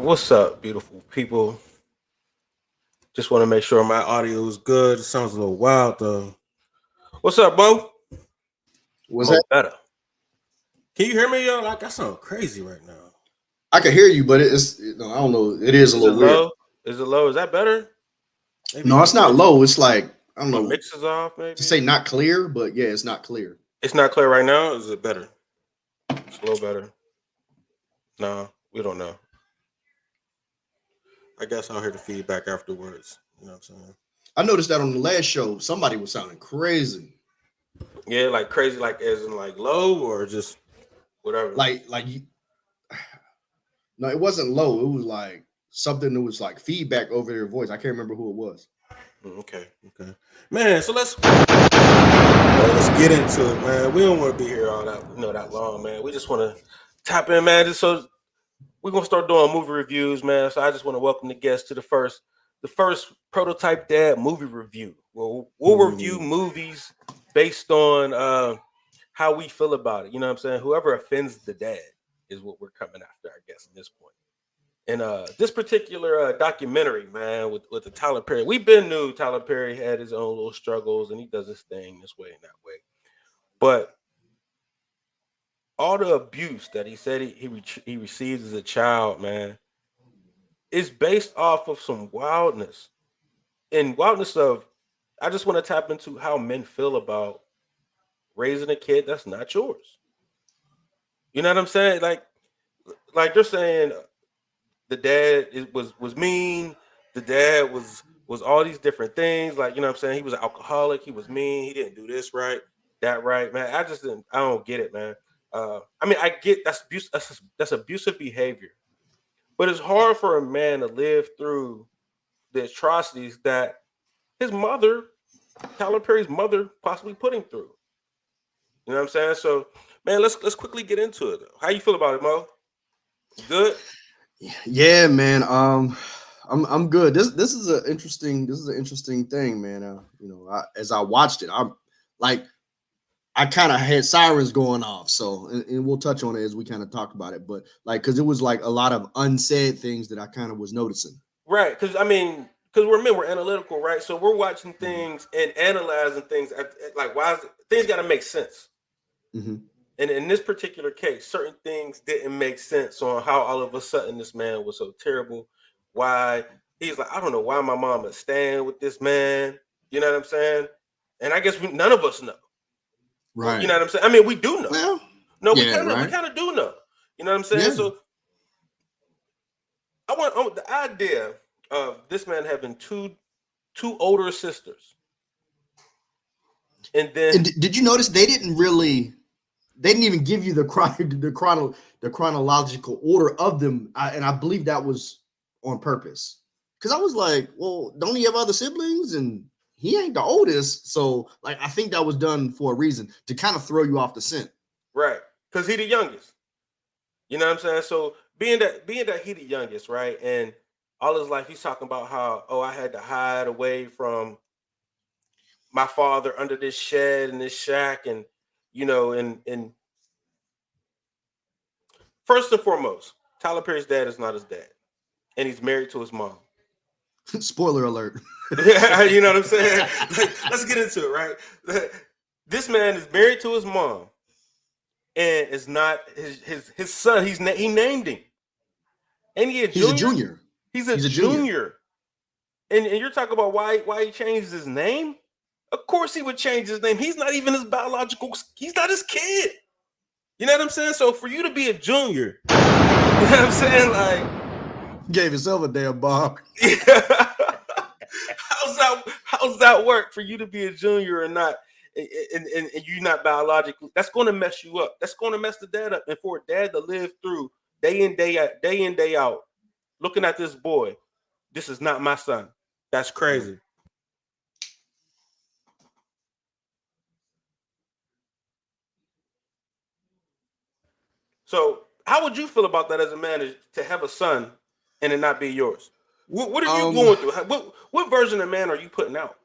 What's up, beautiful people? Just want to make sure my audio is good. It sounds a little wild though. What's up, Bo? Was that? Mo better. Can you hear me, yo? Like I sound crazy right now. I can hear you, but I don't know. It is a Is it little weird. low? Is it low? Is that better? Maybe No, it's not low. It's like I don't my know mix is off. to Maybe say not clear, but yeah, it's not clear. it's not clear right now. Is it better? It's a little better. No, we don't know. I guess I'll hear the feedback afterwards. You know what I'm saying? I noticed that on the last show, somebody was sounding crazy. Yeah, like crazy, like as in like low or just whatever. Like no, it wasn't low. It was like something that was like feedback over their voice. I can't remember who it was. Okay, man. So let's get into it, man. We don't want to be here all that long, man. We just want to tap in, man. Just so we're gonna start doing movie reviews, man. So I just want to welcome the guests to the first prototype dad movie review. We'll review movies based on how we feel about it. You know what I'm saying? Whoever offends the dad is what we're coming after, I guess, at this point. And this particular documentary, man, with the Tyler Perry, we've been knew Tyler Perry had his own little struggles, and he does his thing this way and that way. But all the abuse that he said he received as a child, man, is based off of some wildness and wildness of. I just want to tap into how men feel about raising a kid that's not yours. You know what I'm saying? Like they're saying the dad was mean. The dad was all these different things. Like, you know what I'm saying? He was an alcoholic. He was mean. He didn't do this right, that right, man. I just didn't. I don't get it, man. I mean, I get that's abuse. That's abusive behavior, but it's hard for a man to live through the atrocities that his mother, Tyler Perry's mother, possibly put him through. You know what I'm saying? So, man, let's quickly get into it. How you feel about it, Mo? You good? Yeah, man. I'm good. This is an interesting thing, man. As I watched it, I'm like I kind of had sirens going off. So, and we'll touch on it as we kind of talk about it. But like, because it was like a lot of unsaid things that I kind of was noticing. Right, because I mean, because we're men, we're analytical, right? So we're watching Mhm. things and analyzing things like why things got to make sense. Mhm. And in this particular case, certain things didn't make sense on how all of a sudden this man was so terrible. Why he's like, I don't know why my mom is staying with this man. You know what I'm saying? And I guess none of us know. Well, you Right. know what I'm saying? I mean, we do know. Well, No, we yeah, kind of we right. kind of do know. You know what I'm saying? Yeah. So I want the idea of this man having two older sisters, and then And did you notice they didn't even give you the chronological order of them, and I believe that was on purpose. Because I was like, well, don't he have other siblings? And he ain't the oldest, so like I think that was done for a reason to kind of throw you off the scent. right, because he the youngest. You know what I'm saying? So being that he the youngest, right, and all his life he's talking about how I had to hide away from my father under this shed and this shack, and and first and foremost, Tyler Perry's dad is not his dad, and he's married to his mom. Spoiler alert. You know what I'm saying? Like, let's get into it, right? This man is married to his mom, and it's not his son. He named him, and he a He's a junior. junior. He's a He's a junior. junior, and you're talking about why he changed his name. Of course, he would change his name. He's not even his biological. He's not his kid. You know what I'm saying? So for you to be a junior, you know what I'm saying? Like, Gave himself a damn bomb. yeah. How's that work for you to be a junior and not and you not biologically? That's going to mess you up. That's going to mess the dad up. And for a dad to live through day in day out, looking at this boy, this is not my son. That's crazy. So how would you feel about that as a man to have a son and it not be yours? What are you Um, going through? What version of man are you putting out?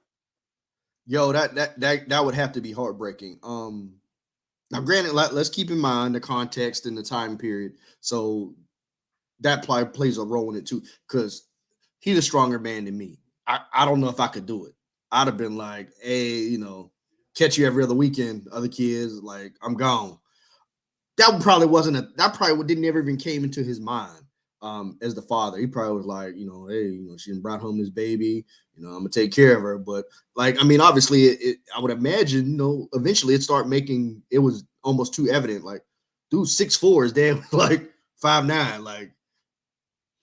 Yo, that would have to be heartbreaking. Now, granted, let's keep in mind the context and the time period. So that probably plays a role in it too, because he's a stronger man than me. I don't know if I could do it. I'd have been like, hey, catch you every other weekend, other kids, like I'm gone. That probably wasn't that probably didn't ever even came into his mind. As the father, he probably was like, hey, she brought home this baby, I'm gonna take care of her. But like, I mean, obviously, I would imagine, eventually it was almost too evident. Like, dude, 6'4", his dad was like 5'9". Like,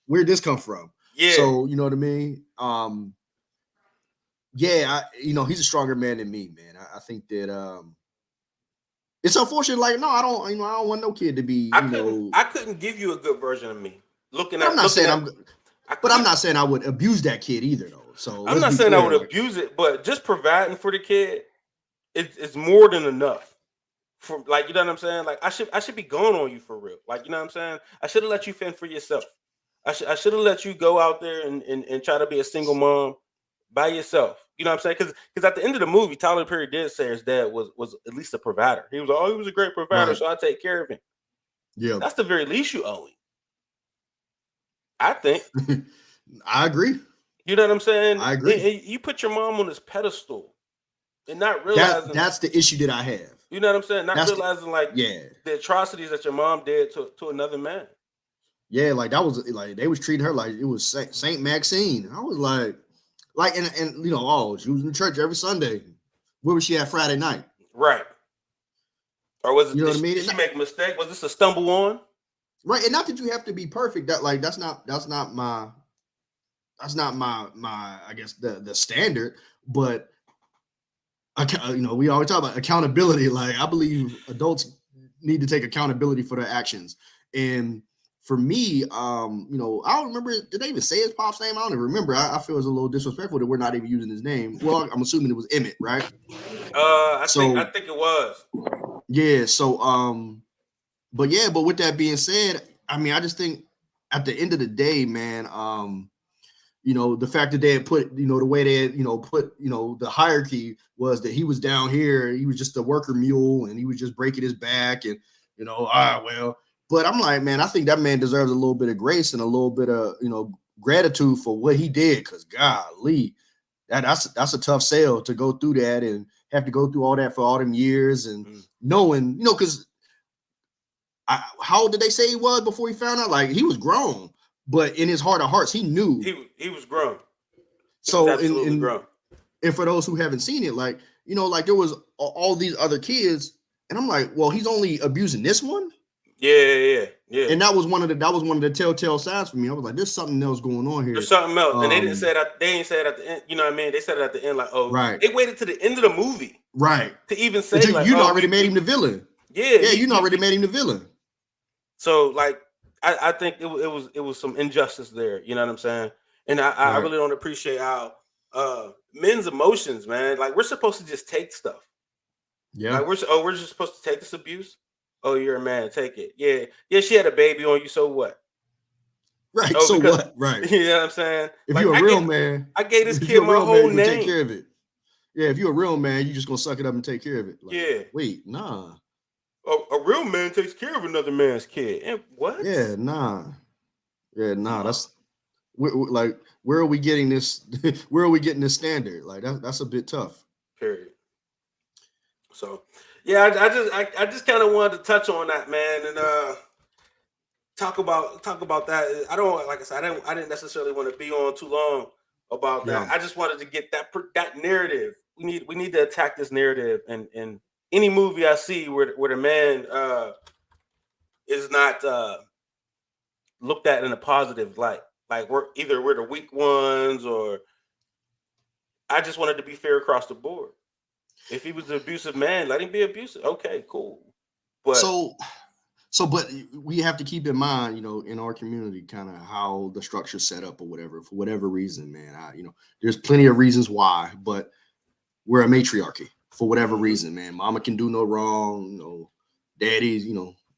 where'd this come from? Yeah. So you know what I mean? Yeah, he's a stronger man than me, man. I think that it's unfortunate. Like, no, I don't want no kid to be, I couldn't give you a good version of me. I'm not saying I would abuse that kid either, though. So I'm not saying I would abuse it, but just providing for the kid, it's more than enough. For, like, you know what I'm saying? Like, I should be going on you for real. Like, you know what I'm saying? I should have let you fend for yourself. I should have let you go out there and try to be a single mom by yourself. You know what I'm saying? Because at the end of the movie, Tyler Perry did say his dad was at least a provider. He was he was a great provider, so I take care of him. Yeah, that's the very least you owe him. I think. I agree. You know what I'm saying? I agree. You put your mom on this pedestal and not realizing that's the issue that I have. You know what I'm saying? Not realizing the atrocities that your mom did to another man. Yeah, like that was like they was treating her like it was Saint Maxine. I was like and she was in church every Sunday. Where was she at Friday night? Right. Or was it? You know what I mean? Did she make a mistake? Was this a stumble on? Right, and not that you have to be perfect. That's not my I guess the standard. But we always talk about accountability. Like, I believe adults need to take accountability for their actions. And for me, I don't remember. Did they even say his pop's name? I don't even remember. I feel it's a little disrespectful that we're not even using his name. Well, I'm assuming it was Emmett, right? I think it was. Yeah. So, but with that being said, I mean, I just think at the end of the day, man, the fact that they had put, the way they had, put, the hierarchy was that he was down here, he was just a worker mule and he was just breaking his back and, but I'm like, man, I think that man deserves a little bit of grace and a little bit of, gratitude for what he did. Cause golly, that's a tough sell to go through that and have to go through all that for all them years and knowing, cause how old did they say he was before he found out? Like, he was grown. But in his heart of hearts, he knew he was grown. Grown. And for those who haven't seen it, like there was all these other kids, and I'm like, well, he's only abusing this one. Yeah. And that was one of the telltale signs for me. I was like, there's something else going on here. There's something else, and they didn't say that. They ain't say it at the end. You know what I mean? They said it at the end, like, oh, right. They waited to the end of the movie, right, to even say like, you already made him the villain. Yeah, you already made him the villain. So like. I think it was some injustice there, you know what I'm saying? And I really don't appreciate how men's emotions, man. Like, we're supposed to just take stuff. Yeah. Like, we're just supposed to take this abuse. Oh, you're a man, take it. Yeah. She had a baby on you, so what? Right. So what? Right. You know what I'm saying? If you're a real man, I gave this kid my whole name. Take care of it. Yeah. If you're a real man, you just gonna suck it up and take care of it. Like, yeah. Wait, nah. A real man takes care of another man's kid. And what? Yeah, nah. That's like, where are we getting this? Where are we getting this standard? Like, that's a bit tough. Period. So, yeah, I just kind of wanted to touch on that, man, and talk about that. I don't, like I said, I didn't necessarily want to be on too long about that. I just wanted to get that narrative. We need to attack this narrative and any movie I see where the man is not looked at in a positive light, like we're the weak ones, or I just wanted to be fair across the board. If he was an abusive man, let him be abusive. Okay, cool. But but we have to keep in mind, in our community, kind of how the structure's set up or whatever, for whatever reason, man. There's plenty of reasons why, but we're a matriarchy. For whatever reason, man. Mama can do no wrong, daddy's,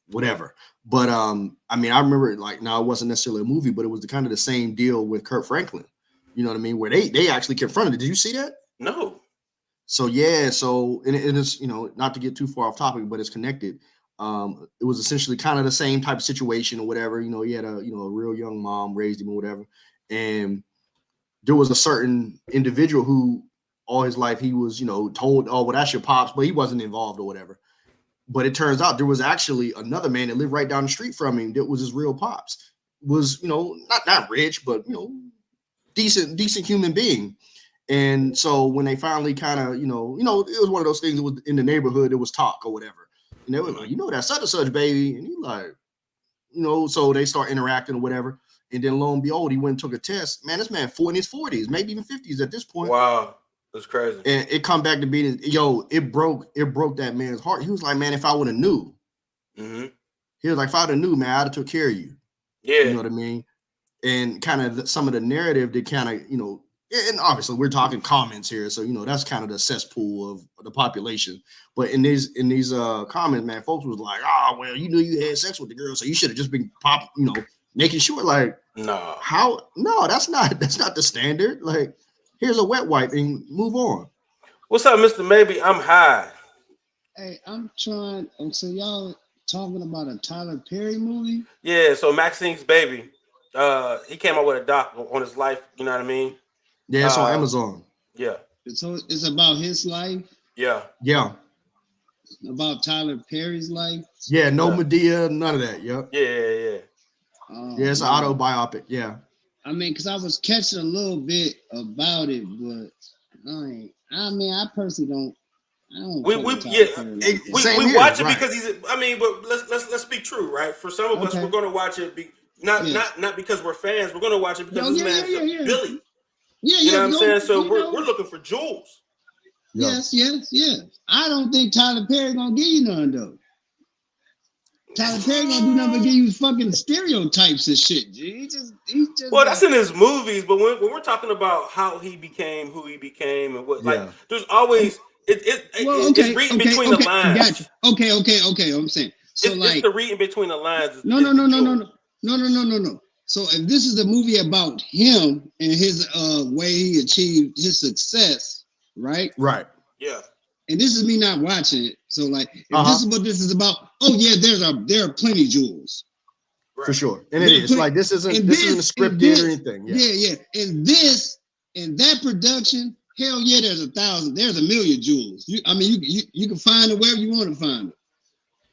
whatever. But I mean, I remember, like, now it wasn't necessarily a movie, but it was the same deal with Kurt Franklin. You know what I mean? Where they actually confronted it. Did you see that? No. So yeah, and it's, not to get too far off topic, but it's connected. It was essentially kind of the same type of situation or whatever. He had a a real young mom, raised him or whatever, and there was a certain individual who all his life he was told, oh well, that's your pops, but he wasn't involved or whatever. But it turns out there was actually another man that lived right down the street from him that was his real pops. Was not rich, but decent human being. And so when they finally kind of it was one of those things that was in the neighborhood, it was talk or whatever. And they were like, that's such and such, baby. And he like, so they start interacting or whatever. And then lo and behold, he went and took a test. Man, this man in his 40s, maybe even 50s at this point. Wow. That's crazy. And it come back to being, it broke that man's heart. He was like, man, if I would have knew. Mm-hmm. He was like, if I would have knew, man, I'd have took care of you. Yeah. You know what I mean? And kind of some of the narrative that kind of, and obviously we're talking comments here. So, that's kind of the cesspool of the population. But in these comments, man, folks was like, oh, well, you knew you had sex with the girl, so you should have just been making sure, like, no. How? No, that's not the standard. Like, here's a wet wipe and move on. What's up, Mr. Maybe? I'm high. Hey, I'm trying. So y'all talking about a Tyler Perry movie? Yeah. So Maxine's Baby. He came out with a doc on his life. You know what I mean? Yeah, it's on Amazon. Yeah. So it's about his life. Yeah. Yeah. About Tyler Perry's life. Yeah. No Medea, none of that. Yep. Yeah. Yeah, it's an autobiopic. Yeah. I mean, because I was catching a little bit about it, but I personally don't. We watch it because he's. I mean, but let's be true, right? For some of us, we're going to watch it. Not because we're fans. We're going to watch it because this man's Billy. Yeah, you know what I'm saying? So we're looking for jewels. Yes. I don't think Tyler Perry gonna give you none though. Tyler Perry gonna do nothing but give you fucking stereotypes and shit. He just. Well, that's in his movies, but when we're talking about how he became who he became and what, like, there's always it's reading between the lines. Gotcha. Okay. I'm saying so it's the reading between the lines. No. So if this is a movie about him and his way he achieved his success, right? Right. Yeah. And this is me not watching it. So like, if this is what this is about, oh yeah, there are plenty jewels. Right. For sure. And it is like this isn't scripted or anything. Yeah. And that production, hell yeah, there's 1,000, there's 1,000,000 jewels. You can find it wherever you want to find it.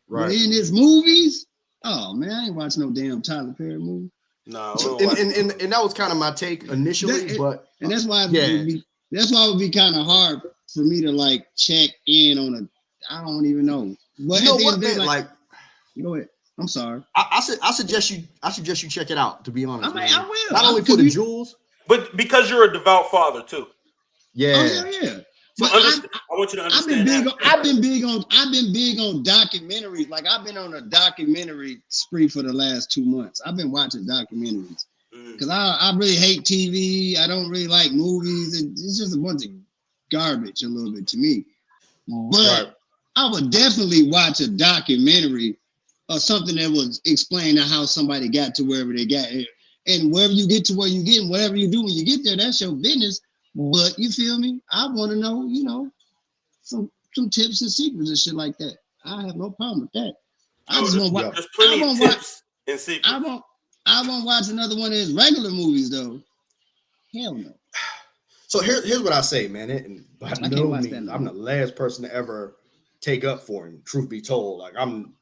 Right. But in his movies, oh man, I ain't watching no damn Tyler Perry movie. No. And that was kind of my take initially, and that's why it would be kind of hard for me to like check in on I don't even know. But you know what, man? Like, go ahead. I'm sorry. I suggest you check it out. To be honest, I will. Not only for the jewels, but because you're a devout father too. Yeah. Oh, yeah. So I want you to understand. I've been big on documentaries. Like I've been on a documentary spree for the last 2 months. I've been watching documentaries because I really hate TV. I don't really like movies. It's just a bunch of garbage a little bit to me. But I would definitely watch a documentary or something that was explaining how somebody got to wherever they got. And wherever you get to where you get, and whatever you do when you get there, that's your business. But you feel me? I want to know, some tips and secrets and shit like that. I have no problem with that. I just want to watch. There's plenty of tips and secrets. I won't watch another one of his regular movies though. Hell no. So here's what I say, man. And by no means, I'm the last person to ever take up for him. Truth be told, like I'm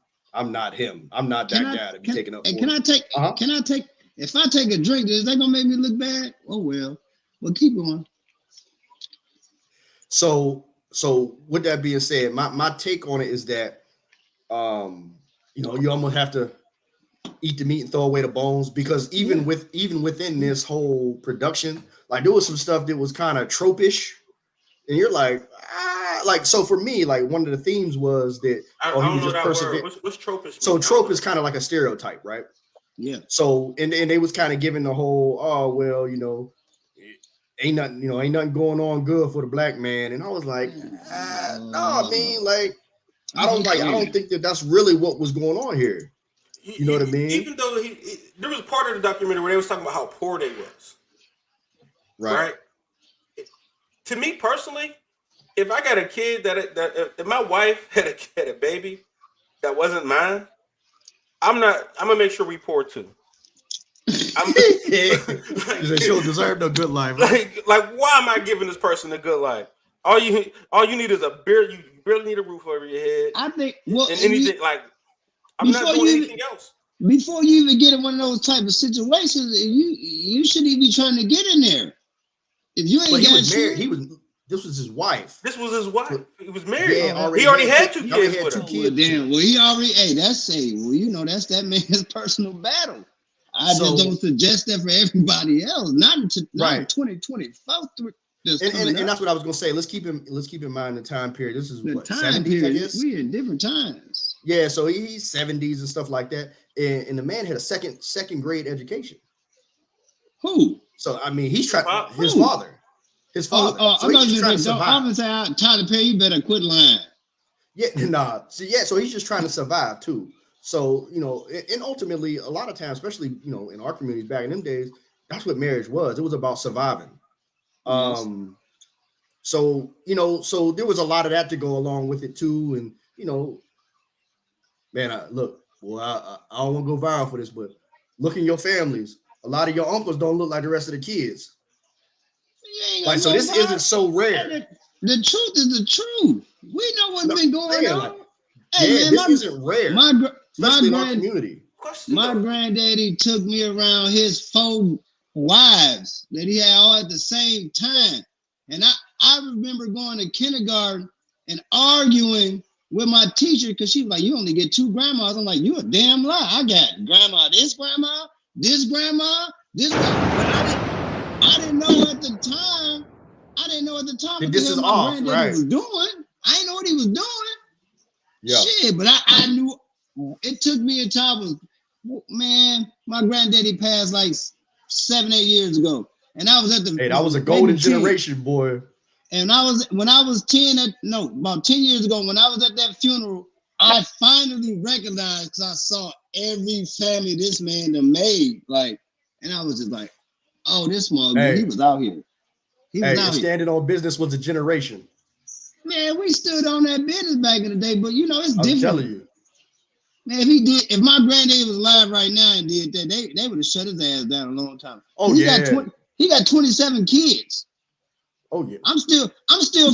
not him. I'm not that guy to be taking up for him. Can I take? If I take a drink, is that gonna make me look bad? Oh well. Well, keep going. So with that being said, my take on it is that, you almost have to eat the meat and throw away the bones, because even within this whole production, like there was some stuff that was kind of tropish, and you're like, so for me, like one of the themes was that he was just persevered. What's tropish? So trope is kind of like a stereotype, right? Yeah. So and they was kind of giving the whole, ain't nothing going on good for the black man, and I was like, no, I mean, like, I don't think that that's really what was going on here. You know what I mean? Even though there was a part of the documentary where they was talking about how poor they was. Right? To me personally, if I got a kid if my wife had a baby that wasn't mine, I'm gonna make sure we pour two. Like, she'll deserve no good life. Like, why am I giving this person a good life? All you need is a beer. You barely need a roof over your head. I think and anything like I'm not doing anything else. Before you even get in one of those type of situations, you shouldn't even be trying to get in there. If you ain't but got shit, this was his wife. This was his wife. He was married. Yeah, he already had two kids with her. Well, damn. Well, he already. Hey, that's that's that man's personal battle. I just don't suggest that for everybody else. Not in 2024. And that's what I was gonna say. Let's keep in mind the time period. This is the what time 70s, period. I guess? We in different times. Yeah, so he's 70s and stuff like that. And the man had a second grade education. Who? So I mean, he's trying. His father. So he's just trying to survive. I'm gonna say, Tyler Perry, you better quit lying. Yeah, nah. So he's just trying to survive too. So, and ultimately, a lot of times, especially, in our communities back in them days, that's what marriage was. It was about surviving. Yes. So there was a lot of that to go along with it too. And, man, I don't want to go viral for this, but look in your families. A lot of your uncles don't look like the rest of the kids. Like, so this isn't so rare. The truth is the truth. We know what's been going on. Like, hey, man, this isn't rare. Especially in our community. My granddaddy took me around his 4 wives that he had all at the same time. And I remember going to kindergarten and arguing with my teacher because she was like, you only get 2 grandmas. I'm like, you a damn lie. I got grandma, this grandma, this grandma, this grandma. But I didn't know at the time. That this is off, right? Was doing. I didn't know what he was doing. Yeah. Shit, but I knew. It took me a time. Man, my granddaddy passed like 7-8 years ago, and I was at the. Hey, that was a golden generation, boy. And when I was 10, about 10 years ago, when I was at that funeral, I finally recognized because I saw every family this man done made. Like, and I was just like, oh, this motherfucker, he was out here. Standing on business was a generation. Man, we stood on that business back in the day, but it's different. I'm telling you. Man, if my granddaddy was alive right now and did that, they would have shut his ass down a long time. Oh, he got 27 kids. Oh yeah. I'm still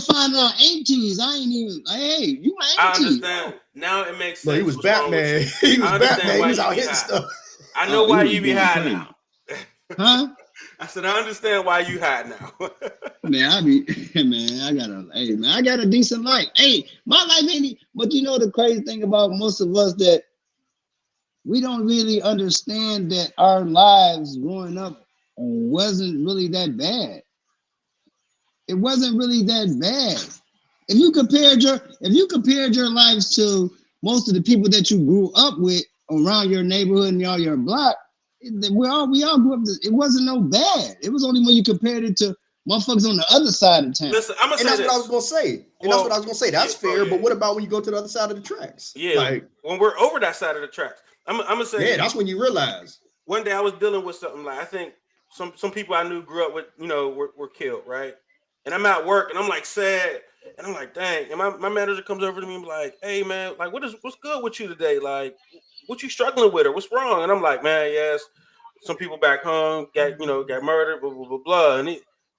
finding out aunties. I ain't even hey, you my auntie. I understand. Now it makes sense. No, he was Batman. He was Batman. He was out hitting stuff. I know why you be high now. Huh? I said, I understand why you hide now. Man, I got a decent life. Hey, my life ain't, but the crazy thing about most of us that we don't really understand that our lives growing up wasn't really that bad. It wasn't really that bad. If you compared your lives to most of the people that you grew up with around your neighborhood and your block, we all grew up. It wasn't no bad. It was only when you compared it to motherfuckers on the other side of town. Listen, that's what I was gonna say. That's fair. But what about when you go to the other side of the tracks? Yeah, like when we're over that side of the tracks. I'm gonna say. Yeah, that's when you realize. One day I was dealing with something like I think some people I knew grew up with were killed, right? And I'm at work and I'm like sad and I'm like dang. And my manager comes over to me and be like, hey man, like what's good with you today? Like what you struggling with or what's wrong? And I'm like, man, yes, some people back home got murdered, blah, blah, blah, blah. And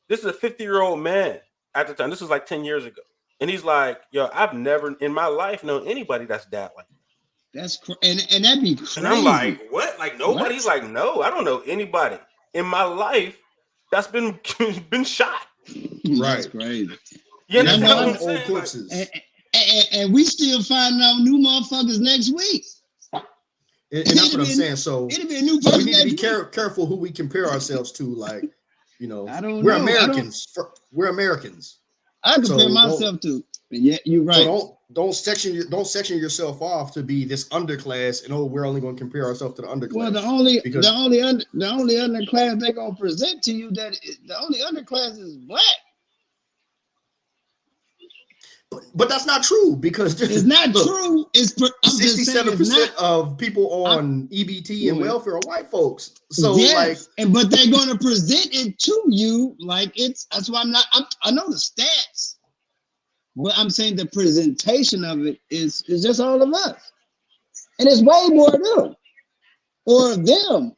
this is a 50-year-old man at the time. This was like 10 years ago. And he's like, yo, I've never in my life known anybody that's that like that. That's and that'd be crazy. And I'm like, what? Like nobody's like, no, I don't know anybody in my life that's been shot. Right. That's crazy. Yeah, that's old corpses. And we still finding out new motherfuckers next week. And that's what I'm saying. So it'll be a new person. We need to be careful who we compare ourselves to. Like, we're Americans. We're Americans. I compare myself to. Yeah, you're right. So don't section yourself off to be this underclass. And we're only going to compare ourselves to the underclass. Well, the only underclass they're going to present to you the only underclass is black. But that's not true because it's not true. It's 67% of people on EBT and welfare are white folks. So but they're going to present it to you like that's why I know the stats, but I'm saying the presentation of it is just all of us. And it's way more them or them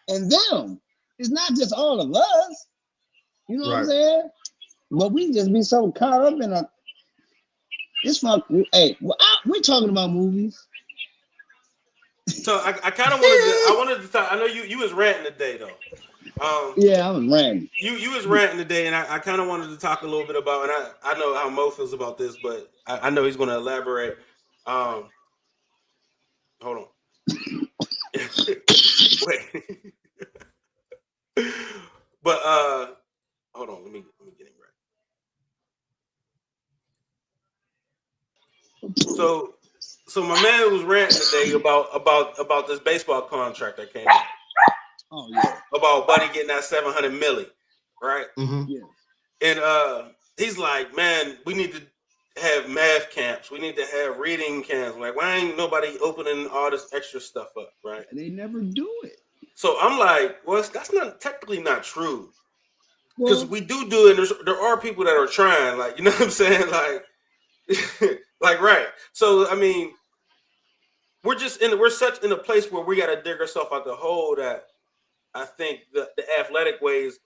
and them. It's not just all of us. You know what I'm saying? But we just be so caught up in a. It's fuck. Hey, we're talking about movies. So I kind of wanted to talk. I know you was ranting today though. Yeah, I was ranting. You was ranting today, and I kind of wanted to talk a little bit about. And I know how Mo feels about this, but I know he's going to elaborate. Hold on. Wait. But hold on. Let me get him right. So my man was ranting today about this baseball contract that came out. Oh yeah. About Buddy getting that $700 million, right? Mm-hmm. Yeah. And he's like, man, we need to have math camps. We need to have reading camps. Like, why ain't nobody opening all this extra stuff up, right? They never do it. So I'm like, well, that's not technically not true. Because we do it, and there are people that are trying, like, you know what I'm saying? Like, like, right. So, I mean, we're such in a place where we got to dig ourselves out the hole that I think the athletic ways,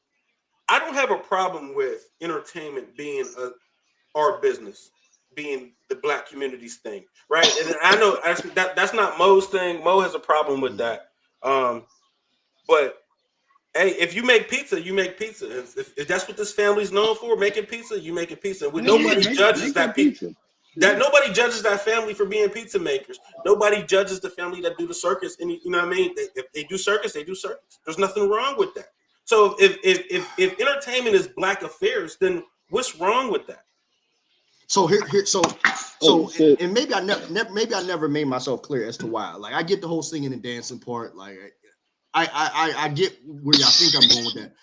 I don't have a problem with entertainment being our business, being the Black community's thing, right? And I know that's not Mo's thing. Mo has a problem with that. But hey, if you make pizza, you make pizza. If that's what this family's known for, making pizza, you making pizza. Nobody judges that pizza. That nobody judges that family for being pizza makers. Nobody judges the family that do the circus. And you know what I mean? If they do circus, they do circus. There's nothing wrong with that. So if entertainment is Black affairs, then what's wrong with that? So and maybe I never made myself clear as to why. Like, I get the whole singing and dancing part. Like, I get where y'all think I'm going with that,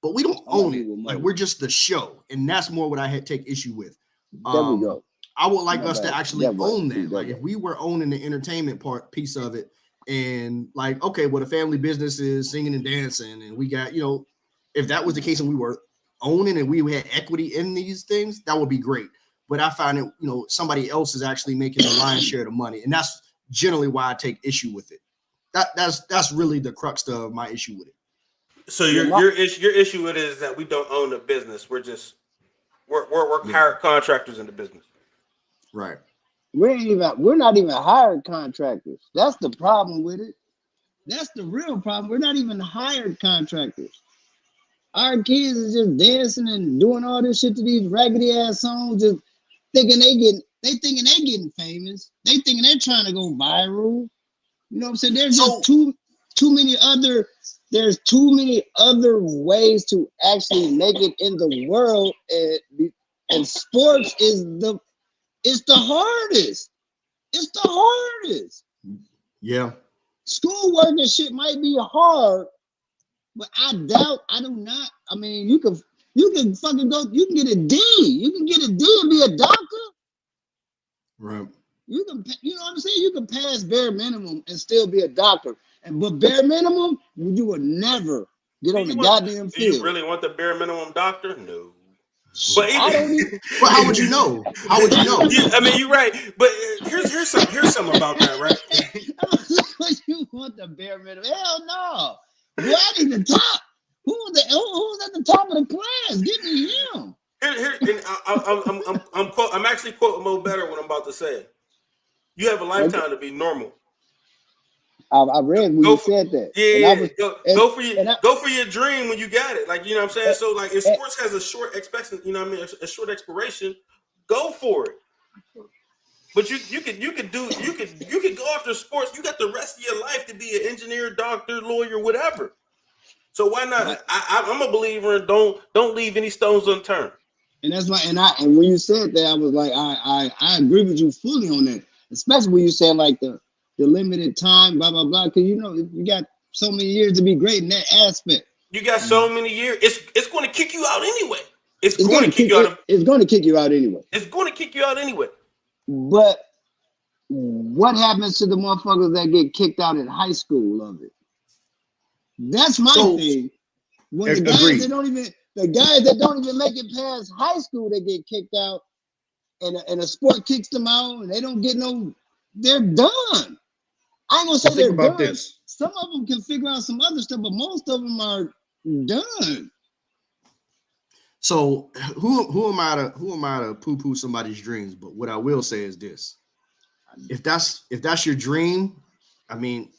but we don't own it. Like, we're just the show, and that's more what I take issue with. There we go. I would like us to actually own that. Like, if we were owning the entertainment piece of it, and like, okay, well, the family business is singing and dancing, and we got, if that was the case and we were owning and we had equity in these things, that would be great. But I find it, somebody else is actually making the lion's share of the money, and that's generally why I take issue with it. That's really the crux of my issue with it. So your issue with it is that we don't own the business. We're hired contractors in the business. Right. We're not even hired contractors. That's the problem with it. That's the real problem. We're not even hired contractors. Our kids is just dancing and doing all this shit to these raggedy ass songs, just thinking they getting famous. They thinking they're trying to go viral. You know what I'm saying? There's just too many other ways to actually make it in the world, and sports is the hardest. It's the hardest. Yeah. Schoolwork and shit might be hard, but I do not. I mean, you can fucking go. You can get a D. You can get a D and be a doctor. Right. You know what I'm saying? You can pass bare minimum and still be a doctor. But bare minimum, you would never get on the goddamn field. Do you really want the bare minimum doctor? No. But well, how would you know? How would you know? I mean, you're right. But here's something about that, right? You want the bare minimum? Hell no. Boy, I need the top. Who's at the top of the class? Give me him. I'm actually quoting Mo better what I'm about to say. You have a lifetime to be normal. I read when you said that. Yeah, go for your dream when you got it. Like, you know what I'm saying? So, like, if sports has a short expectancy, you know what I mean, a short expiration, go for it. But you could go after sports. You got the rest of your life to be an engineer, doctor, lawyer, whatever. So why not? I'm a believer in don't leave any stones unturned. And that's why, and when you said that, I was like, I agree with you fully on that. Especially when you said like the limited time, blah blah blah. Because you got so many years to be great in that aspect. You got so many years. It's going to kick you out anyway. It's going to kick you out. It's going to kick you out anyway. It's going to kick you out anyway. But what happens to the motherfuckers that get kicked out in high school of it? That's my thing. When the guys that don't even make it past high school, they get kicked out, and a sport kicks them out, and they don't get no. They're done. I ain't gonna say So think they're about done. this. Some of them can figure out some other stuff, but most of them are done. So who am I to poo-poo somebody's dreams? But what I will say is this: if that's your dream, I mean,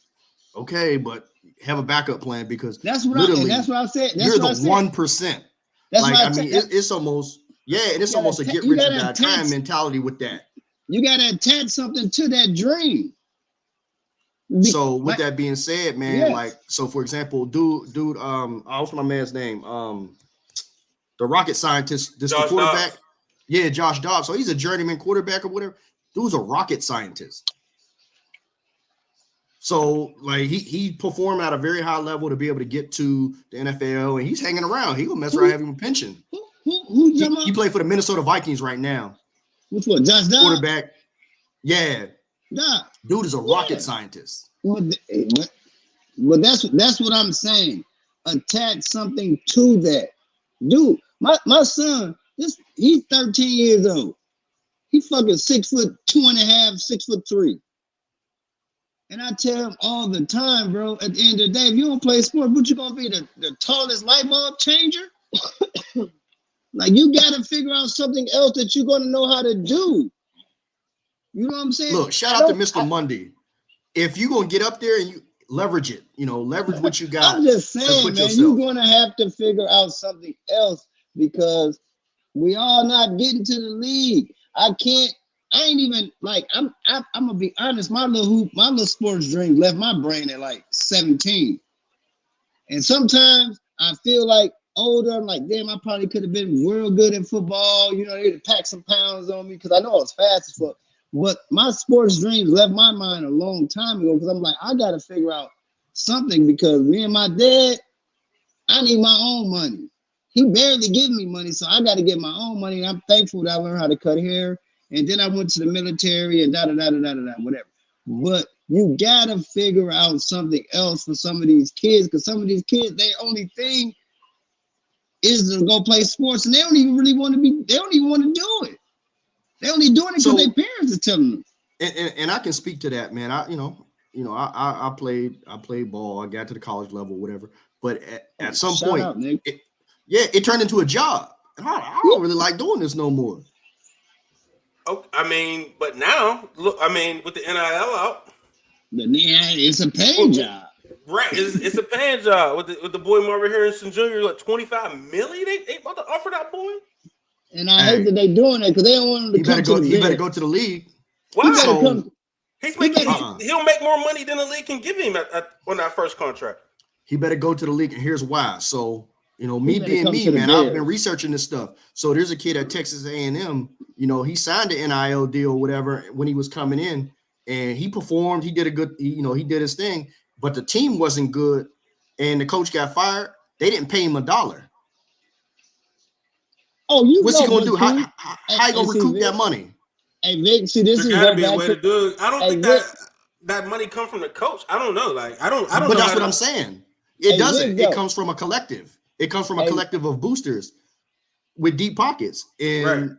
okay, but have a backup plan because That's what literally I said. you're the 1%. That's Like what I mean, it's almost it's almost a get rich or die trying mentality with that. You gotta attach something to that dream. So with that being said, man, like so for example, dude, what's my man's name? The rocket scientist, the quarterback. Dobbs. Yeah, Josh Dobbs. So he's a journeyman quarterback or whatever. Dude's a rocket scientist. So like he performed at a very high level to be able to get to the NFL, and he's hanging around. He gonna mess around having a pension. He played for the Minnesota Vikings right now. Which one? Josh Dobbs? Quarterback. Yeah. Nah. Dude is a rocket scientist. But that's what I'm saying. Attach something to that. Dude, my son, he's 13 years old. He fucking 6'2.5", 6'3". And I tell him all the time, bro, at the end of the day, if you don't play sports, what you gonna be, the tallest light bulb changer? Like, you gotta figure out something else that you're gonna know how to do. You know what I'm saying? Look, shout out to Mr. Mundy. If you're gonna get up there and you leverage it, leverage what you got. I'm just saying, man, you're gonna have to figure out something else because we all not getting to the league. I'm gonna be honest. My little sports dream left my brain at like 17. And sometimes I feel like older, I'm like, damn, I probably could have been real good at football. They'd pack some pounds on me because I know I was fast as fuck. But my sports dreams left my mind a long time ago because I'm like, I gotta figure out something because me and my dad, I need my own money. He barely gives me money, so I gotta get my own money. And I'm thankful that I learned how to cut hair. And then I went to the military and whatever. But you gotta figure out something else for some of these kids, because some of these kids, their only thing is to go play sports, and they don't even really want to they don't even want to do it. They only doing it because their parents are telling them. And I can speak to that, man. I played ball. I got to the college level, whatever. But at some point, it turned into a job. And I don't really like doing this no more. Oh, I mean, but now, look, I mean, with the NIL out, it's a paying job. Right, it's a paying job. With the boy Marvin Harrison Jr., like $25 million, they about to offer that boy. And I hate that they doing that because they don't want him to come to the league. He better go to the league. Wow. He'll make more money than the league can give him on that first contract. He better go to the league, and here's why. So, me being me, man, I've been researching this stuff. So there's a kid at Texas A&M, he signed an NIL deal, whatever, when he was coming in, and he performed. He did he did his thing, but the team wasn't good, and the coach got fired. They didn't pay him $1. Oh, what's he gonna do? How you gonna recoup that money? Hey, Vic, see, this is gotta be a way to do it. I don't think that money come from the coach. I don't know. Like, I don't. But that's what I'm saying. It doesn't. It comes from a collective. It comes from a collective of boosters with deep pockets. And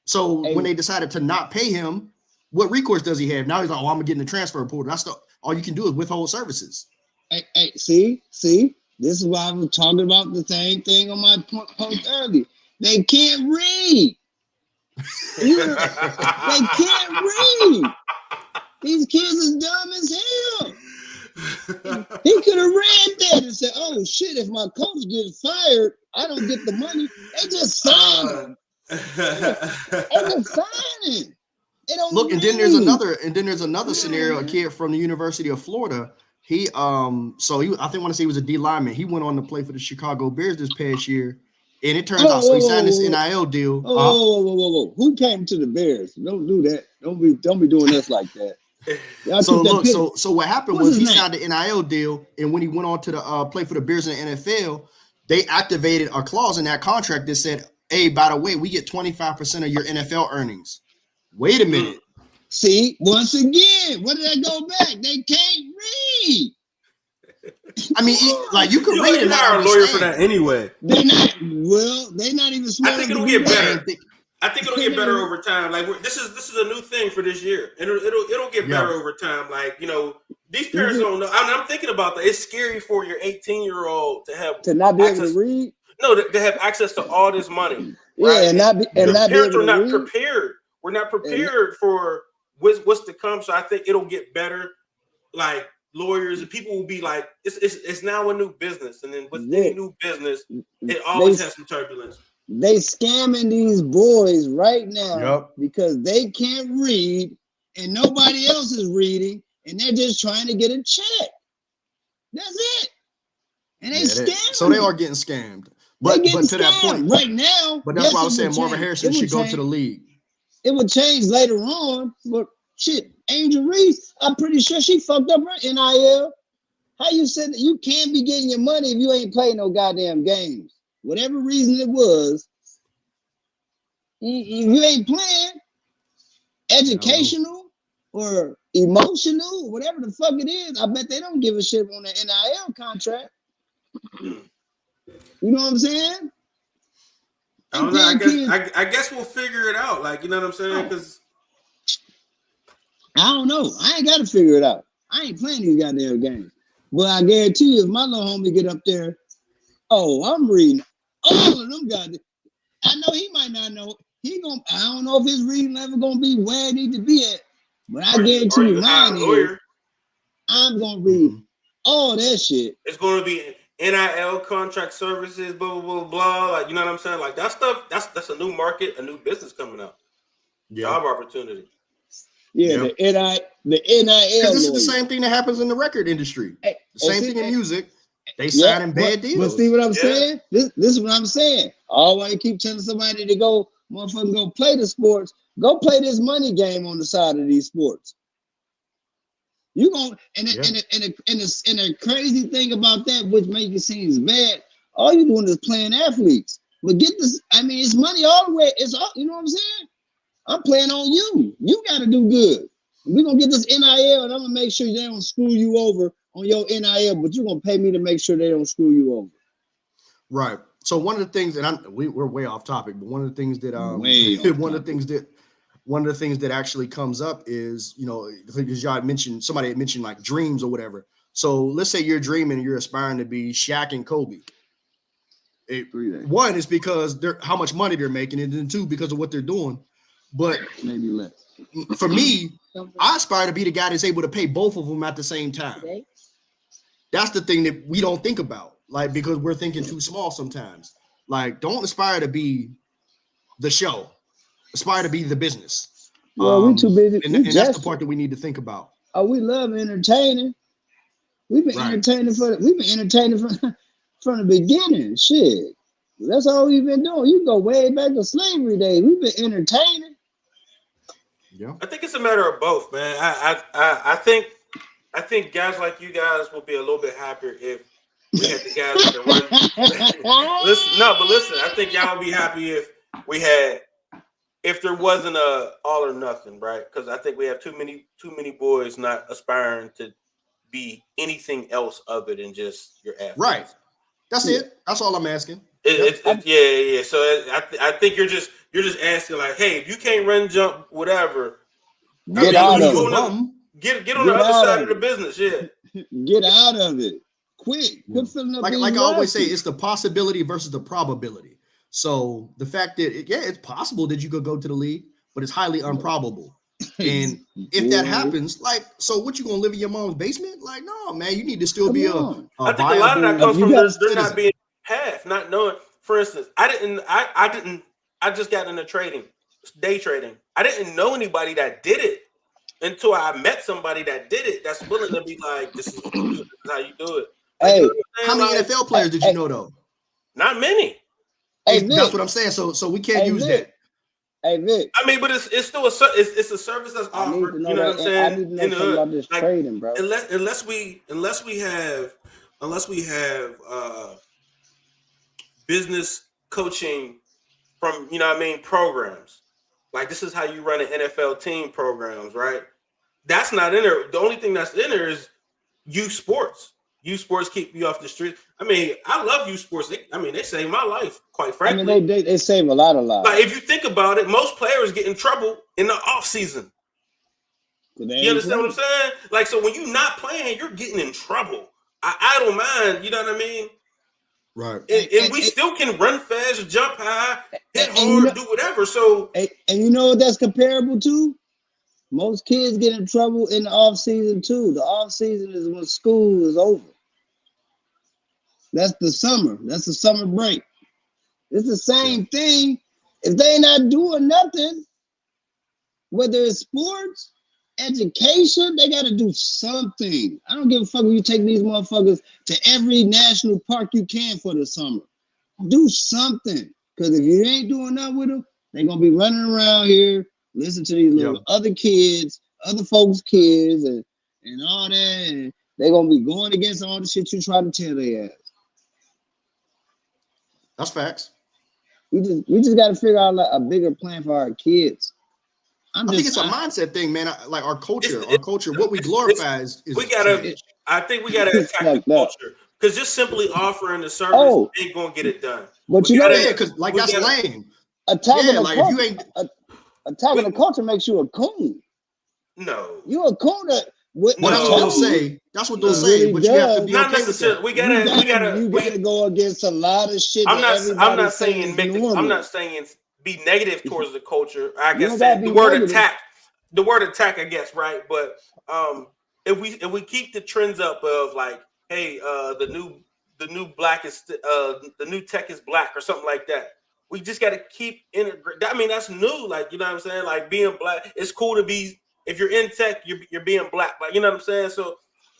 so when they decided to not pay him, what recourse does he have? Now he's like, I'm gonna get in the transfer portal. That's all you can do is withhold services. Hey, see, this is why I was talking about the same thing on my post earlier. They can't read. They can't read. These kids is dumb as hell. He could have read that and said, "Oh shit! If my coach gets fired, I don't get the money." They just sign. They just signing. They don't look. read. And then there's another scenario. A kid from the University of Florida. I want to say he was a D lineman. He went on to play for the Chicago Bears this past year. And it turns out, so he signed this NIL deal. Whoa. Who came to the Bears? Don't do that. Don't be doing us like that. So what happened was he signed the NIL deal, and when he went on to play for the Bears in the NFL, they activated a clause in that contract that said, "Hey, by the way, we get 25% of your NFL earnings." Wait a minute. See, once again, what did that go back? They can't read. I mean, you can read it. You're not a lawyer for that anyway. They're not even smart. I think it'll get better. I think it'll get better over time. Like this is a new thing for this year, and it'll get better over time. Like these parents don't know. I'm thinking about that. It's scary for your 18-year-old to not be access, able to read. No, to have access to all this money. Yeah, right? and not be parents able are not to read. prepared. We're not prepared for what's to come. So I think it'll get better. Like lawyers and people will be like, it's now a new business, and then with any new business, it always has some turbulence. They scamming these boys right now because they can't read and nobody else is reading, and they're just trying to get a check. That's it. And they scam. So they are getting scammed. But to that point right now. But that's why I was saying Marvin Harrison should go to the league. It would change later on, but shit, Angel Reese, I'm pretty sure she fucked up her NIL. How you said that you can't be getting your money if you ain't playing no goddamn games? Whatever reason it was, you ain't playing educational or emotional, whatever the fuck it is. I bet they don't give a shit on the NIL contract. You know what I'm saying? I don't know. I guess we'll figure it out. Like, you know what I'm saying? Because I don't know. I ain't got to figure it out. I ain't playing these goddamn games. But I guarantee you, if my little homie get up there, I'm reading all of them guys. I know he might not know. I don't know if his reading level gonna be where it need to be at. But I guarantee you, mine is. I'm gonna read all that shit. It's gonna be NIL contract services, blah blah blah blah. Like, you know what I'm saying? Like that stuff. That's a new market, a new business coming up. Job opportunity. Yeah, the NIL. Because this is the same thing that happens in the record industry. The same thing in music. They signing bad deals. But see what I'm saying? This is what I'm saying. All while you keep telling somebody to go, motherfucker, go play the sports. Go play this money game on the side of these sports. You gonna and the crazy thing about that, which makes it seem bad, all you're doing is playing athletes. But get this, I mean, it's money all the way. It's all, you know what I'm saying? I'm playing on you. You got to do good. We're going to get this NIL, and I'm going to make sure they don't screw you over on your NIL, but you're going to pay me to make sure they don't screw you over. Right. So one of the things, and we're way off topic, but one of the things that one of the things that actually comes up is, because y'all mentioned, somebody had mentioned like dreams or whatever. So let's say you're dreaming and you're aspiring to be Shaq and Kobe. One is because how much money they're making, and then two, because of what they're doing. But maybe less. For me, I aspire to be the guy that's able to pay both of them at the same time. That's the thing that we don't think about, like, because we're thinking too small sometimes. Like, don't aspire to be the show. Aspire to be the business. Well, we too busy. And that's the part that we need to think about. Oh, we love entertaining. We've been entertaining from the beginning. Shit. That's all we've been doing. You go way back to slavery days. We've been entertaining. Yeah, I think it's a matter of both, man. I think guys like you guys will be a little bit happier if we had the guys that run. Listen. I think y'all would be happy if there wasn't a all or nothing, right? Because I think we have too many boys not aspiring to be anything else other than just your athlete. Right. That's it. That's all I'm asking. Yeah. So I think you're just asking like, hey, if you can't run, jump, whatever, get out of it. Get on the other side of the business. Yeah, get out of it quick. Quit filling up. Like I always say, it's the possibility versus the probability. So the fact that it's possible that you could go to the league, but it's highly improbable. And if that happens, like, so what, you gonna live in your mom's basement? Like, no, man, you need to still be a I think a lot of that comes from they're not being path, not knowing. For instance, I just got into day trading. I didn't know anybody that did it until I met somebody that did it. That's willing to be like, this is what you do, this is how you do it. Hey, you know how many NFL players did you know though? Not many. That's what I'm saying. So we can't use that. Hey Vic. I mean, but it's still it's a service that's offered. You know what I'm saying? I need to know something about this trading, bro. Unless we have business coaching from, programs. Like, this is how you run an NFL team programs, right? That's not in there. The only thing that's in there is youth sports. youth sports keep you off the street. I mean, I love youth sports. They saved my life, quite I frankly. mean, they save a lot of lives. Like, if you think about it, most players get in trouble in the off season. You understand what I'm saying? Like, so when you're not playing, you're getting in trouble. I don't mind. You know what I mean? Right. And we still can run fast, jump high, hit hard, do whatever. So, and you know what that's comparable to? Most kids get in trouble in the off season too. The off season is when school is over. That's the summer. That's the summer break. It's the same thing. If they not doing nothing, whether it's sports, education, they got to do something. I don't give a fuck if you take these motherfuckers to every national park you can for the summer. Do something. Because if you ain't doing nothing with them, they're going to be running around here, listen to these little other kids, other folks' kids, and all that. And they're going to be going against all the shit you try to tell their ass. That's facts. We just got to figure out like a bigger plan for our kids. I think it's a mindset thing, man. Like our culture, what we glorify is I think we gotta attack the culture, because just simply offering the service ain't gonna get it done. But because like that's lame. Attacking the culture makes you a coon. No, you a coon. That's what they'll say. That's what they'll say. But you have to be not okay necessarily. With that. You gotta go against a lot of shit. I'm not saying be negative towards the culture. I guess the word attack, I guess, right? But if we keep the trends up of like, hey, the new black is the new tech is black or something like that. We just got to keep integrating. I mean, that's new. Like, you know what I'm saying? Like, being black, it's cool to be. If you're in tech, you're being black. Like, you know what I'm saying? So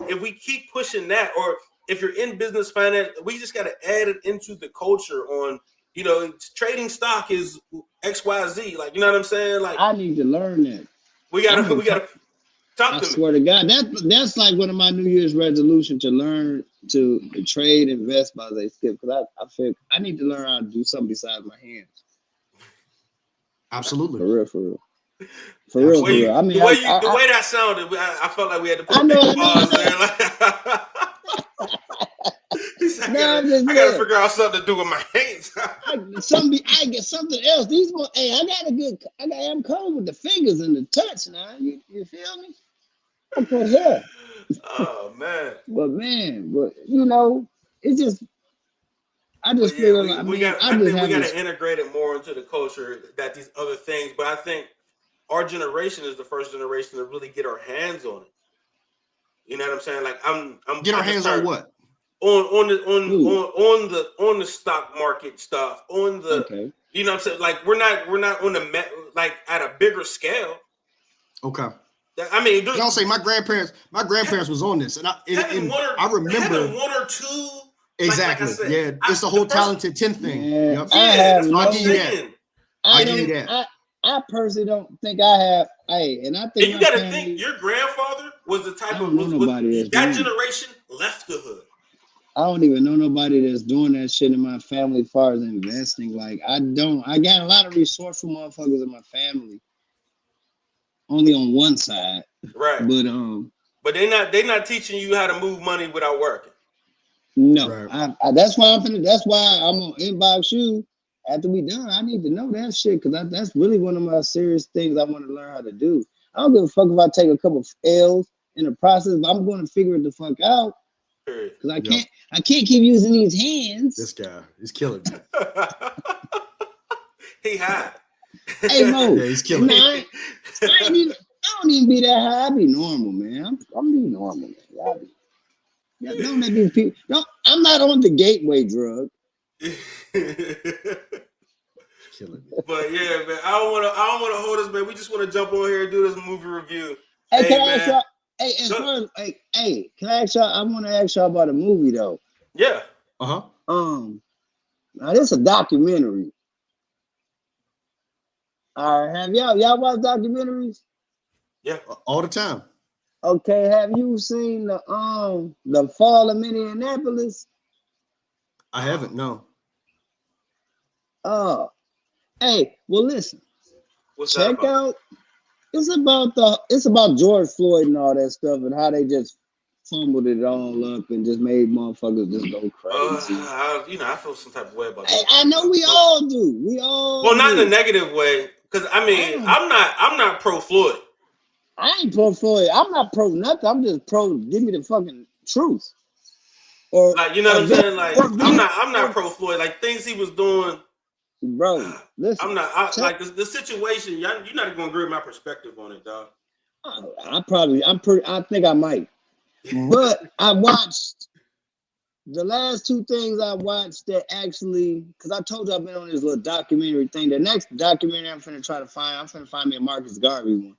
if we keep pushing that, or if you're in business finance, we just got to add it into the culture on. You know, trading stock is XYZ. Like, you know what I'm saying? Like, I need to learn that. We gotta talk to me. I swear to God, that's like one of my New Year's resolutions, to learn to trade, invest by they skip. Because I feel I need to learn how to do something besides my hands. Absolutely. For real. I mean, the way that sounded, I felt like we had to put a big pause there. I gotta figure out something to do with my hands. I get something else. I'm cold with the fingers and the touch now. You feel me? Okay, yeah. Oh man. But you know, it's just I just feel like we gotta integrate it more into the culture, that these other things. But I think our generation is the first generation to really get our hands on it. You know what I'm saying? Like I'm get our hands on what? On the stock market stuff, on the you know what I'm saying? Like we're not on the like at a bigger scale. Okay. I mean, don't say my grandparents was on this, and I remember one or two. Exactly. Like yeah, it's the whole talented 10 thing. Yeah, yep. I'll give you that. I'll give you that. I personally don't think I have. And I think you got to think your grandfather was the type of that generation left the hood. I don't even know nobody that's doing that shit in my family as far as investing. Like, I got a lot of resourceful motherfuckers in my family. Only on one side. Right. But they not teaching you how to move money without working. No. Right. That's why I'm gonna inbox you after we done. I need to know that shit, because that's really one of my serious things I want to learn how to do. I don't give a fuck if I take a couple of L's in the process, but I'm going to figure it the fuck out. Because I can't keep using these hands. This guy is killing me. He high. Hey Mo, yeah, he's killing me. I don't even be that high. I be normal, man. I'm be normal, man. Don't let these people. No, I'm not on the gateway drug. Killing me. But yeah, man, I don't want to hold us, man. We just want to jump on here and do this movie review. Hey, can I ask y'all? Hey, can I ask y'all? I want to ask y'all about a movie though. Yeah. Now this is a documentary. All right, have y'all watched documentaries? Yeah, all the time. Okay, have you seen the Fall of Minneapolis? I haven't. No. Hey, well, listen. Check out. It's about George Floyd and all that stuff, and how they just fumbled it all up and just made motherfuckers just go crazy. I feel some type of way about I that. know we all do. We all Well, not do. in a negative way, because I mean, I'm not pro Floyd. I ain't pro Floyd. I'm not pro nothing. I'm just pro. Give me the fucking truth. Or Like, you know what I'm saying? Like, I'm not pro Floyd. Like, things he was doing, bro. Listen, I'm not. Like the situation. You're not even gonna agree with my perspective on it, dog. I think I might. But I watched the last two things I watched that actually, because I told you I've been on this little documentary thing. The next documentary I'm finna find me a Marcus Garvey one.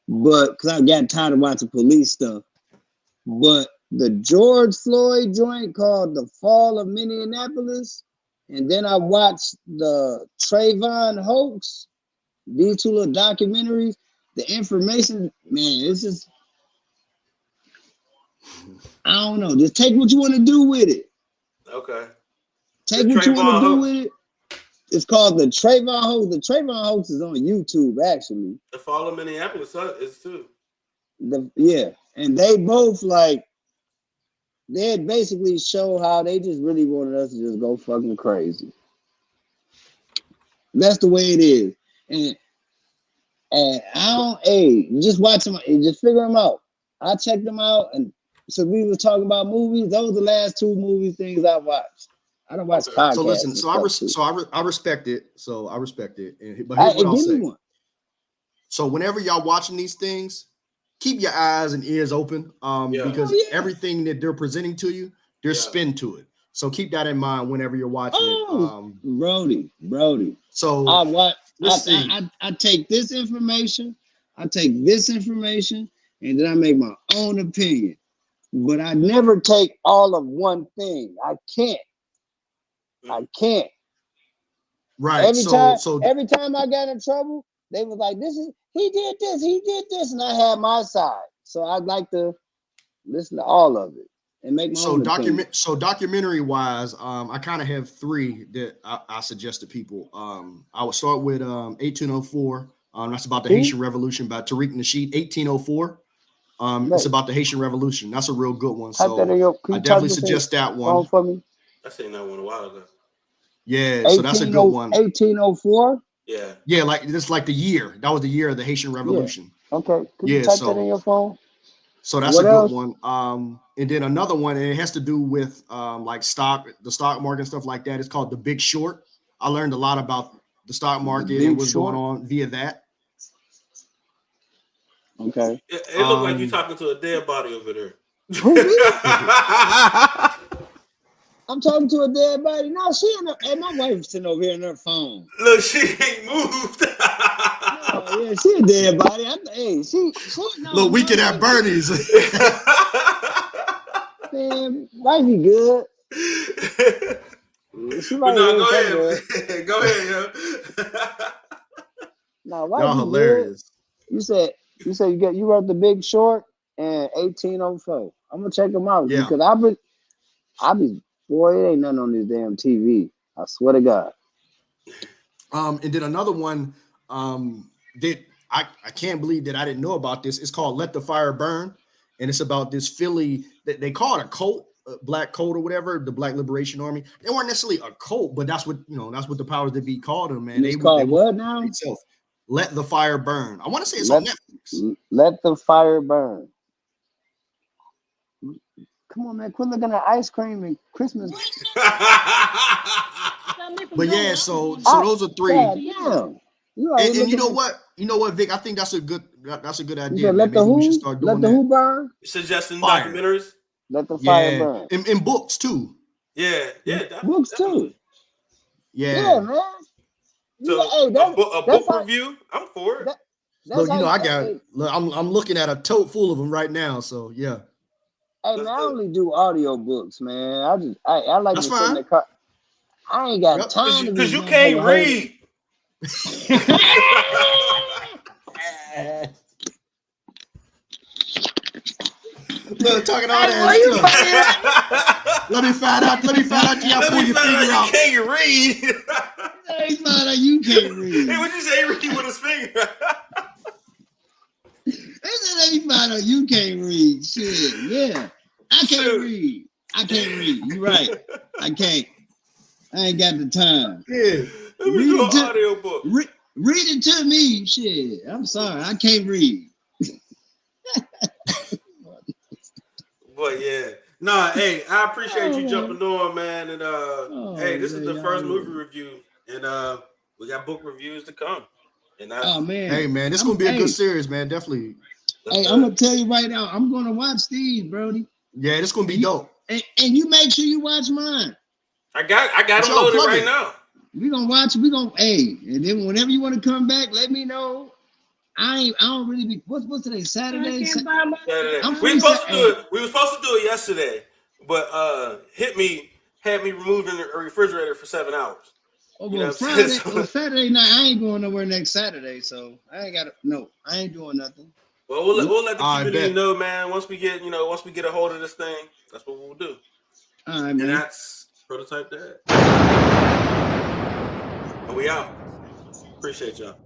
But because I got tired of watching police stuff. But the George Floyd joint called The Fall of Minneapolis. And then I watched the Trayvon hoax. These two little documentaries. The information, man, it's just, I don't know. Just take what you want to do with it. Okay. Take what you want to do with it. It's called the Trayvon hoax. The Trayvon hoax is on YouTube, actually. The Fall of Minneapolis is too. And they both they basically show how they just really wanted us to just go fucking crazy. That's the way it is. And just watch them, just figure them out. I checked them out, and so we were talking about movies. Those are the last two movie things I watched. I don't watch podcasts. So listen, I respect it. So I respect it. But here's what I'll say. So whenever y'all watching these things, keep your eyes and ears open. Because everything that they're presenting to you, there's spin to it. So keep that in mind whenever you're watching it. Brody. So I take this information, and then I make my own opinion. But I never take all of one thing. I can't. Right. Every time I got in trouble, they was like, he did this, and I had my side. So I'd like to listen to all of it and make my own opinion. So documentary wise, I kind of have three that I suggest to people. I would start with 1804. That's about the Haitian Revolution by Tariq Nasheed. 1804. It's about the Haitian Revolution. That's a real good one. So I definitely suggest that one. For me? I seen that one a while ago. Yeah, so that's a good one. 1804. Yeah, like this, like the year. That was the year of the Haitian Revolution. Yeah. Okay. Can you type that in your phone? So that's a good one. And then another one, and it has to do with like the stock market and stuff like that. It's called The Big Short. I learned a lot about the stock market and what's going on via that. Okay. It looked like you talking to a dead body over there. I'm talking to a dead body. No, my wife's sitting over here on her phone. Look, she ain't moved. Yeah, she a dead body. Look, we can have Bernie's. Man, wifey good. She might go ahead. Go ahead, yo. No, y'all hilarious. Good. You said you wrote The Big Short and 1804. I'm gonna check them out because I be boy, it ain't nothing on this damn TV. I swear to God. And then another one that I can't believe that I didn't know about this. It's called Let the Fire Burn, and it's about this Philly that they call it a cult, black cult or whatever, the Black Liberation Army. They weren't necessarily a cult, but that's what the powers that be called them, man. It's called what now? Let the Fire Burn. I want to say it's on Netflix. Let the Fire Burn. Come on, man. Quit looking at ice cream and Christmas. But yeah, so those are three. Yeah. And you know what? Vic? I think that's a good idea. Maybe we should start doing that. Let the who burn? Suggesting documentaries. Let the fire burn. And books too. Yeah. Books too. Yeah, man. So a book review, I'm for it. Look, I'm looking at a tote full of them right now. So yeah. Hey man, I only do audio books, man. I like to sit in the car. I ain't got time because you can't read. Look, talking all that. Let me find out. You pull your finger out. Can you read? Let me find out you can't read. Hey, what'd you say? Read with his finger. Let me find out you can't read. Shit, yeah. I can't read. I can't read. You're right. I can't. I ain't got the time. Yeah. Let me do an audio book. Read it to me. Shit. I'm sorry. I can't read. But yeah. Nah, hey, I appreciate you jumping on, man. And hey, this is the first movie review. And we got book reviews to come. And oh man. Hey man, this is gonna be a good series, man. Definitely. Hey, I'm gonna tell you right now, I'm gonna watch these, Brody. Yeah, this is gonna be dope. And you make sure you watch mine. I got them loaded right now. We gonna watch. We gonna and then whenever you want to come back, let me know. I don't really be. What's today? Saturday. Saturday. We were supposed to do it. We were supposed to do it yesterday, but had me removing a refrigerator for 7 hours. Oh, well, Saturday night, I ain't going nowhere next Saturday, so I ain't got no. I ain't doing nothing. Well, we'll let the community know, man. Once we get a hold of this thing, that's what we'll do. All right, man. And that's Prototype Dad. And we out. Appreciate y'all.